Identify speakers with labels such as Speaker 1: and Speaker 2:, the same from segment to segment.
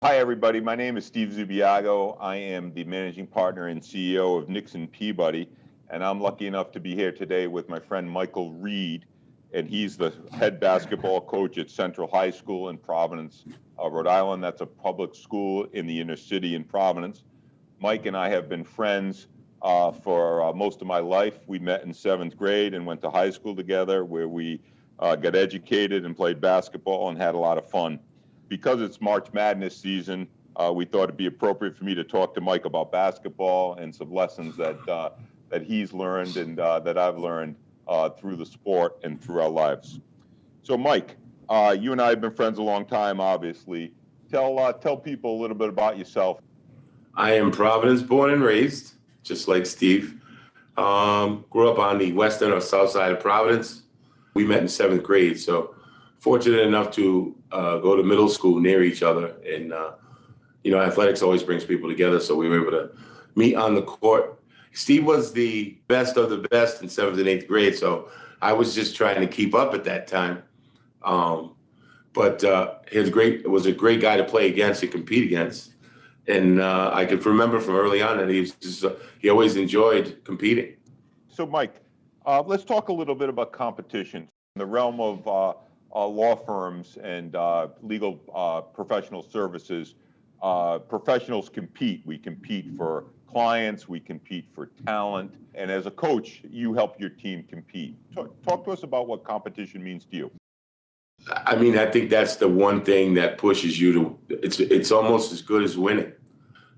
Speaker 1: Hi, everybody. My name is Steve Zubiago. I am the managing partner and CEO of Nixon Peabody, and I'm lucky enough to be here today with my friend Michael Reed, and he's the head basketball coach at Central High School in Providence, Rhode Island. That's a public school in the inner city in Providence. Mike and I have been friends for most of my life. We met in 7th grade and went to high school together, where we got educated and played basketball and had a lot of fun. Because it's March Madness season, we thought it'd be appropriate for me to talk to Mike about basketball and some lessons that he's learned and that I've learned through the sport and through our lives. So, Mike, you and I have been friends a long time, obviously. Tell people a little bit about yourself.
Speaker 2: I am Providence born and raised, just like Steve. Grew up on the western or south side of Providence. We met in 7th grade, so fortunate enough to go to middle school near each other. And, athletics always brings people together, so we were able to meet on the court. Steve was the best of the best in 7th and 8th grade, so I was just trying to keep up at that time. But he was a great guy to play against and compete against. And I could remember from early on that he always enjoyed competing.
Speaker 1: So, Mike, let's talk a little bit about competition. In the realm of law firms and legal professional services, professionals compete. We compete for clients, we compete for talent, and as a coach, you help your team compete. Talk to us about what competition means to you.
Speaker 2: I mean, I think that's the one thing that pushes you to, it's almost as good as winning.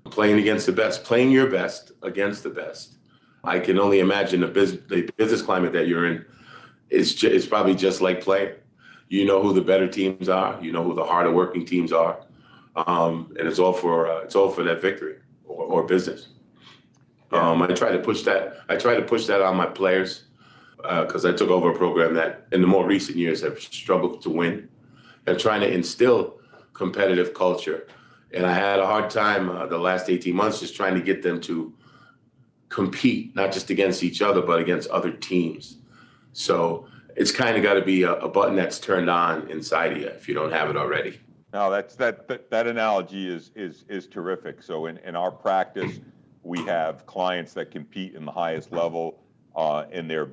Speaker 2: Playing against the best, playing your best against the best. I can only imagine the business climate that you're in. It's probably just like playing. You know who the better teams are. You know who the harder working teams are, and it's all for that victory or business. I try to push that on my players because I took over a program that in the more recent years have struggled to win, and trying to instill competitive culture. And I had a hard time the last 18 months just trying to get them to compete, not just against each other, but against other teams. So it's kind of got to be a button that's turned on inside of you if you don't have it already.
Speaker 1: No, that analogy is terrific. So in our practice, we have clients that compete in the highest level in their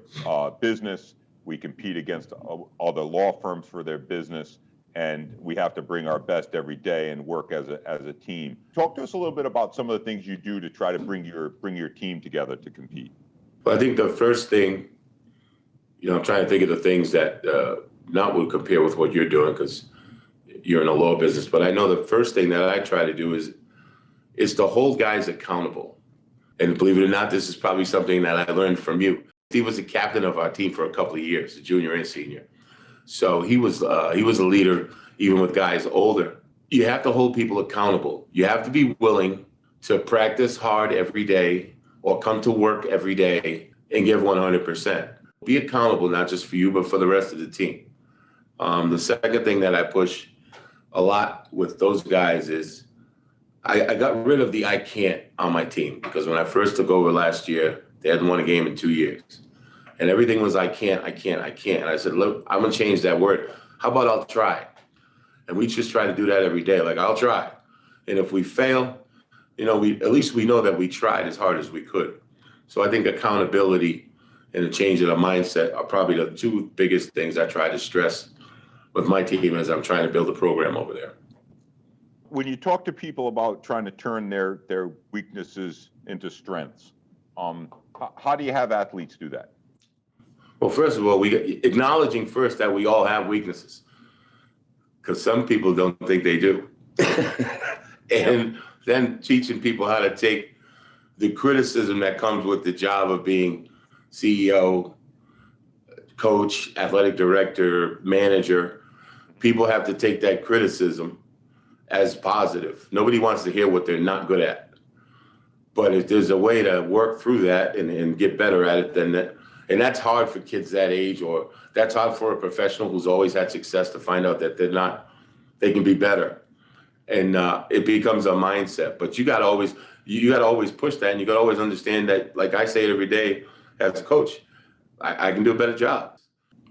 Speaker 1: business. We compete against other law firms for their business, and we have to bring our best every day and work as a team. Talk to us a little bit about some of the things you do to try to bring your team together to compete.
Speaker 2: Well, I think the first thing, I'm trying to think of the things that not would compare with what you're doing because you're in a law business. But I know the first thing that I try to do is to hold guys accountable. And believe it or not, this is probably something that I learned from you. He was the captain of our team for a couple of years, a junior and senior. So he was a leader, even with guys older. You have to hold people accountable. You have to be willing to practice hard every day or come to work every day and give 100%. Be accountable, not just for you, but for the rest of the team. The second thing that I push a lot with those guys is I got rid of the I can't on my team, because when I first took over last year, they hadn't won a game in 2 years. And everything was I can't. And I said, look, I'm going to change that word. How about I'll try? And we just try to do that every day. Like, I'll try. And if we fail, at least we know that we tried as hard as we could. So I think accountability and a change in the mindset are probably the two biggest things I try to stress with my team as I'm trying to build a program over there.
Speaker 1: When you talk to people about trying to turn their weaknesses into strengths, how do you have athletes do that?
Speaker 2: Well, first of all, we acknowledging first that we all have weaknesses, because some people don't think they do. And then teaching people how to take the criticism that comes with the job of being CEO, coach, athletic director, manager. People have to take that criticism as positive. Nobody wants to hear what they're not good at. But if there's a way to work through that and get better at it, then and that's hard for kids that age, or that's hard for a professional who's always had success to find out that they can be better. And it becomes a mindset. But you got to always push that, and you got to always understand that, like I say it every day as a coach, I can do a better job.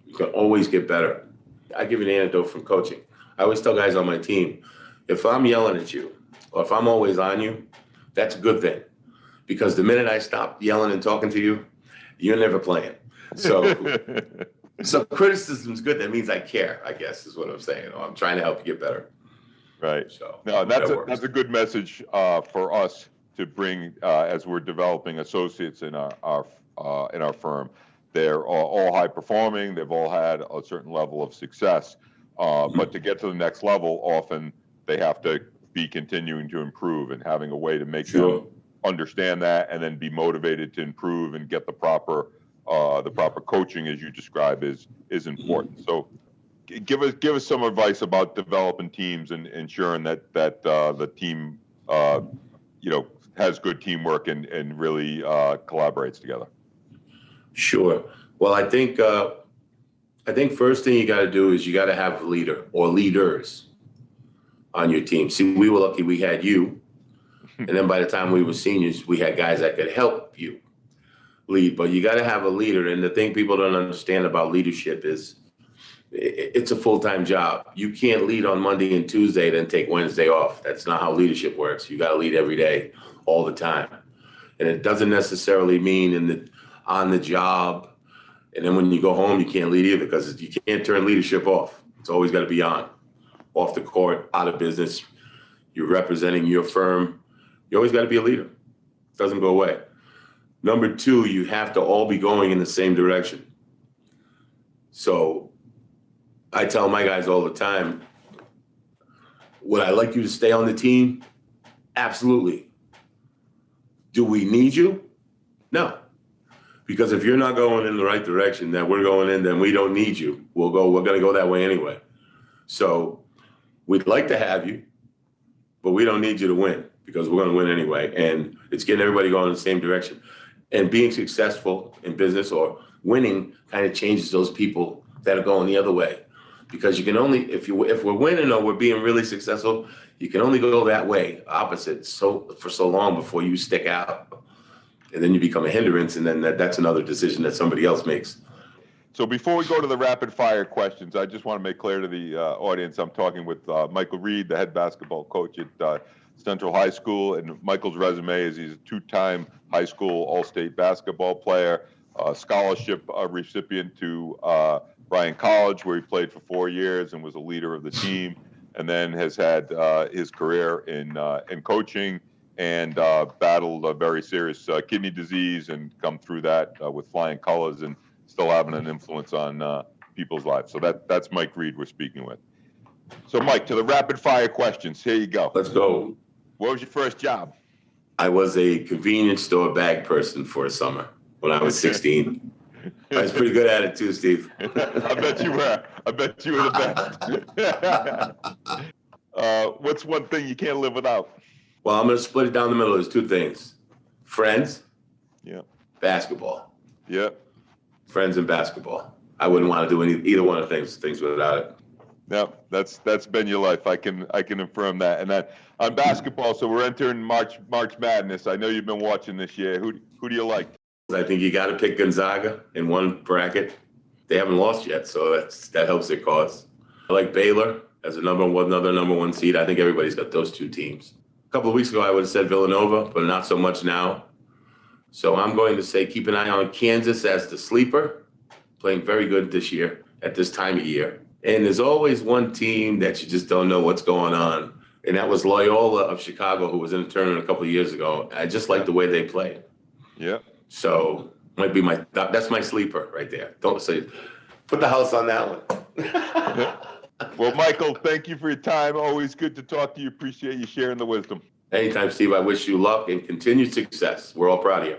Speaker 2: You can always get better. I give you an anecdote from coaching. I always tell guys on my team, if I'm yelling at you or if I'm always on you, that's a good thing. Because the minute I stop yelling and talking to you, you're never playing. So, so criticism's good. That means I care, I guess, is what I'm saying. Or I'm trying to help you get better.
Speaker 1: Right.
Speaker 2: So
Speaker 1: no, that's a good message for us to bring as we're developing associates in our firm. They're all high performing. They've all had a certain level of success, but to get to the next level, often they have to be continuing to improve, and having a way to make them understand that and then be motivated to improve and get the proper coaching, as you describe, is important. So give us some advice about developing teams and ensuring that the team has good teamwork and really collaborates together.
Speaker 2: Sure. Well, I think first thing you got to do is you got to have a leader or leaders on your team. See, we were lucky we had you, and then by the time we were seniors, we had guys that could help you lead. But you got to have a leader, and the thing people don't understand about leadership is it's a full-time job. You can't lead on Monday and Tuesday, then take Wednesday off. That's not how leadership works. You got to lead every day, all the time. And it doesn't necessarily mean on the job. And then when you go home, you can't lead either, because you can't turn leadership off. It's always got to be on, off the court, out of business. You're representing your firm. You always got to be a leader. It doesn't go away. Number two, you have to all be going in the same direction. So I tell my guys all the time, would I like you to stay on the team? Absolutely. Do we need you? No. Because if you're not going in the right direction that we're going in, then we don't need you. We're going to go that way anyway. So we'd like to have you, but we don't need you to win, because we're going to win anyway. And it's getting everybody going in the same direction. And being successful in business or winning kind of changes those people that are going the other way. Because you can only, if we're winning or we're being really successful, you can only go that way, opposite, for so long before you stick out. And then you become a hindrance, and then that's another decision that somebody else makes.
Speaker 1: So before we go to the rapid fire questions, I just want to make clear to the audience, I'm talking with Michael Reed, the head basketball coach at Central High School. And Michael's resume is he's a two-time high school all-state basketball player, scholarship recipient to Bryan College, where he played for 4 years and was a leader of the team, and then has had his career in coaching, and battled a very serious kidney disease and come through that with flying colors, and still having an influence on people's lives. So that's Mike Reed we're speaking with. So Mike, to the rapid fire questions. Here you go.
Speaker 2: Let's go.
Speaker 1: What was your first job?
Speaker 2: I was a convenience store bag person for a summer when I was 16. I was pretty good at it too, Steve.
Speaker 1: I bet you were. I bet you were the best. What's one thing you can't live without?
Speaker 2: Well, I'm going to split it down the middle. There's two things. Friends.
Speaker 1: Yeah.
Speaker 2: Basketball.
Speaker 1: Yeah.
Speaker 2: Friends and basketball. I wouldn't want to do either one of things without it.
Speaker 1: No, that's been your life. I can affirm that. And that on basketball, so we're entering March Madness. I know you've been watching this year. Who do you like?
Speaker 2: I think you got to pick Gonzaga in one bracket. They haven't lost yet, so that helps their cause. I like Baylor as another number one seed. I think everybody's got those two teams. A couple of weeks ago, I would have said Villanova, but not so much now. So I'm going to say keep an eye on Kansas as the sleeper, playing very good this year at this time of year. And there's always one team that you just don't know what's going on, and that was Loyola of Chicago, who was in the tournament a couple of years ago. I just like the way they played.
Speaker 1: Yeah.
Speaker 2: So might be that's my sleeper right there. Don't say, put the house on that one.
Speaker 1: Well, Michael, thank you for your time. Always good to talk to you. Appreciate you sharing the wisdom.
Speaker 2: Anytime, Steve. I wish you luck and continued success. We're all proud of you.